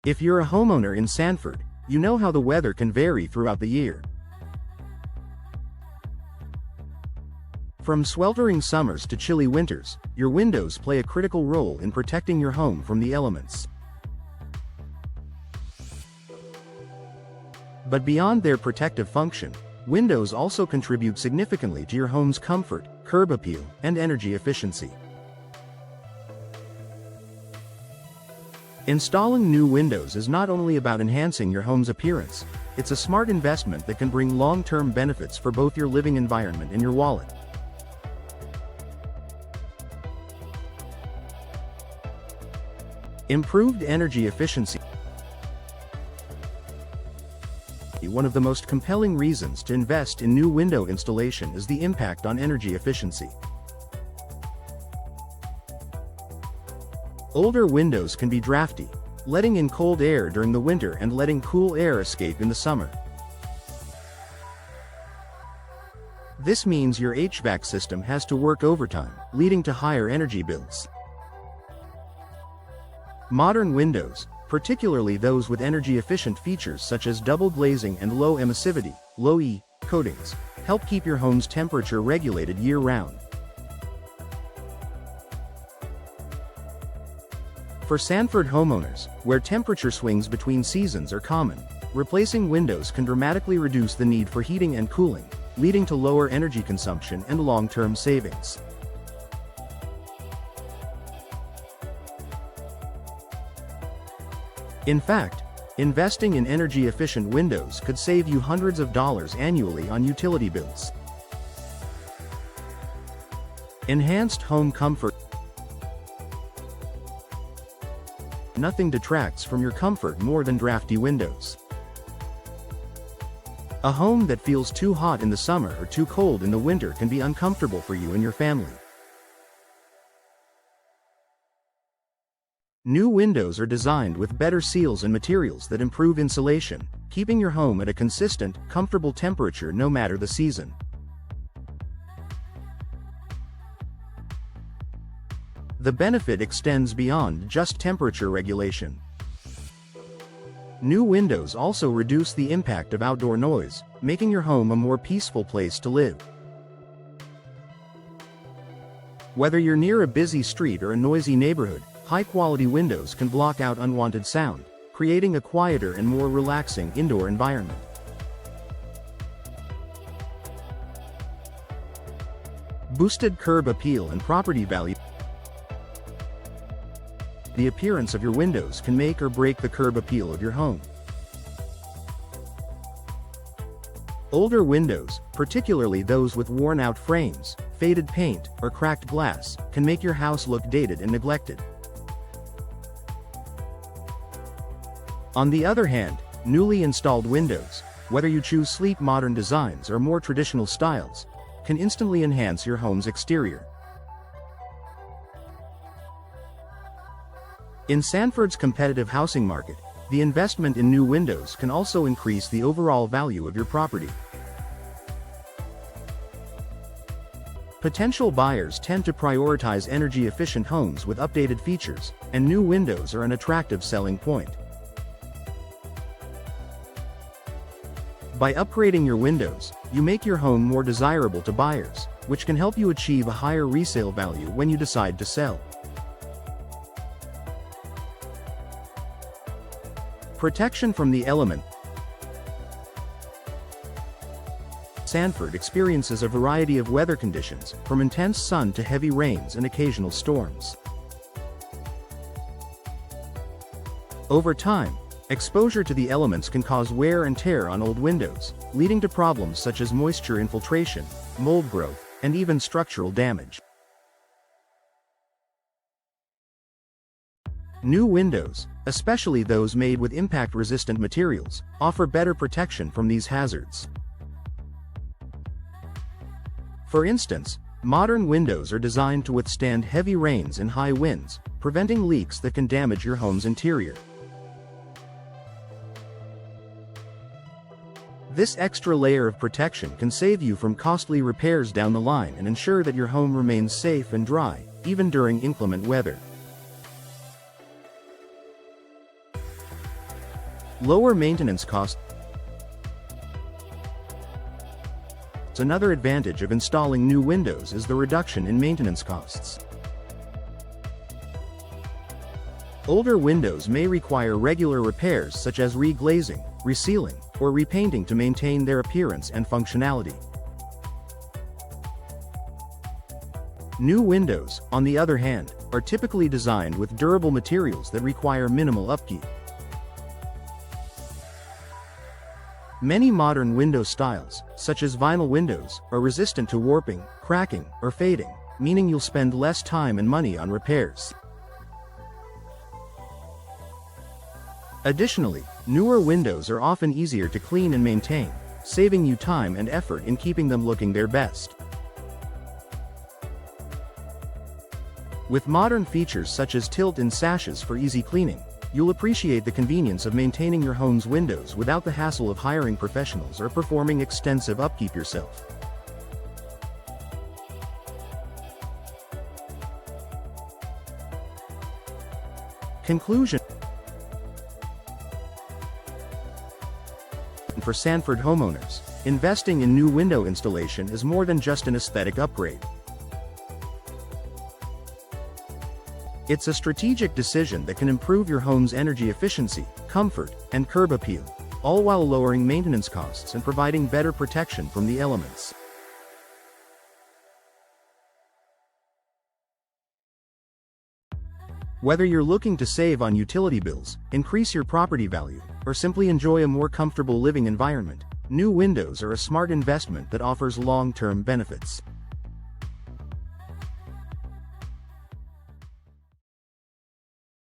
If you're a homeowner in Sanford, you know how the weather can vary throughout the year. From sweltering summers to chilly winters, your windows play a critical role in protecting your home from the elements. But beyond their protective function, windows also contribute significantly to your home's comfort, curb appeal, and energy efficiency. Installing new windows is not only about enhancing your home's appearance, it's a smart investment that can bring long-term benefits for both your living environment and your wallet. Improved energy efficiency. One of the most compelling reasons to invest in new window installation is the impact on energy efficiency. Older windows can be drafty, letting in cold air during the winter and letting cool air escape in the summer. This means your HVAC system has to work overtime, leading to higher energy bills. Modern windows, particularly those with energy-efficient features such as double glazing and low emissivity, low E, coatings, help keep your home's temperature regulated year-round. For Sanford homeowners, where temperature swings between seasons are common, replacing windows can dramatically reduce the need for heating and cooling, leading to lower energy consumption and long-term savings. In fact, investing in energy-efficient windows could save you hundreds of dollars annually on utility bills. Enhanced home comfort. Nothing detracts from your comfort more than drafty windows. A home that feels too hot in the summer or too cold in the winter can be uncomfortable for you and your family. New windows are designed with better seals and materials that improve insulation, keeping your home at a consistent, comfortable temperature no matter the season. The benefit extends beyond just temperature regulation. New windows also reduce the impact of outdoor noise, making your home a more peaceful place to live. Whether you're near a busy street or a noisy neighborhood, high-quality windows can block out unwanted sound, creating a quieter and more relaxing indoor environment. Boosted curb appeal and property value. The appearance of your windows can make or break the curb appeal of your home. Older windows, particularly those with worn-out frames, faded paint, or cracked glass, can make your house look dated and neglected. On the other hand, newly installed windows, whether you choose sleek modern designs or more traditional styles, can instantly enhance your home's exterior. In Sanford's competitive housing market, the investment in new windows can also increase the overall value of your property. Potential buyers tend to prioritize energy-efficient homes with updated features, and new windows are an attractive selling point. By upgrading your windows, you make your home more desirable to buyers, which can help you achieve a higher resale value when you decide to sell. Protection from the element. Sanford experiences a variety of weather conditions, from intense sun to heavy rains and occasional storms. Over time, exposure to the elements can cause wear and tear on old windows, leading to problems such as moisture infiltration, mold growth, and even structural damage. New windows, especially those made with impact-resistant materials, offer better protection from these hazards. For instance, modern windows are designed to withstand heavy rains and high winds, preventing leaks that can damage your home's interior. This extra layer of protection can save you from costly repairs down the line and ensure that your home remains safe and dry, even during inclement weather. Lower maintenance costs. Another advantage of installing new windows is the reduction in maintenance costs. Older windows may require regular repairs such as reglazing, resealing, or repainting to maintain their appearance and functionality. New windows, on the other hand, are typically designed with durable materials that require minimal upkeep. Many modern window styles, such as vinyl windows, are resistant to warping, cracking, or fading, meaning you'll spend less time and money on repairs. Additionally, newer windows are often easier to clean and maintain, saving you time and effort in keeping them looking their best. With modern features such as tilt-in sashes for easy cleaning, you'll appreciate the convenience of maintaining your home's windows without the hassle of hiring professionals or performing extensive upkeep yourself. Conclusion. For Sanford homeowners, investing in new window installation is more than just an aesthetic upgrade. It's a strategic decision that can improve your home's energy efficiency, comfort, and curb appeal, all while lowering maintenance costs and providing better protection from the elements. Whether you're looking to save on utility bills, increase your property value, or simply enjoy a more comfortable living environment, new windows are a smart investment that offers long-term benefits.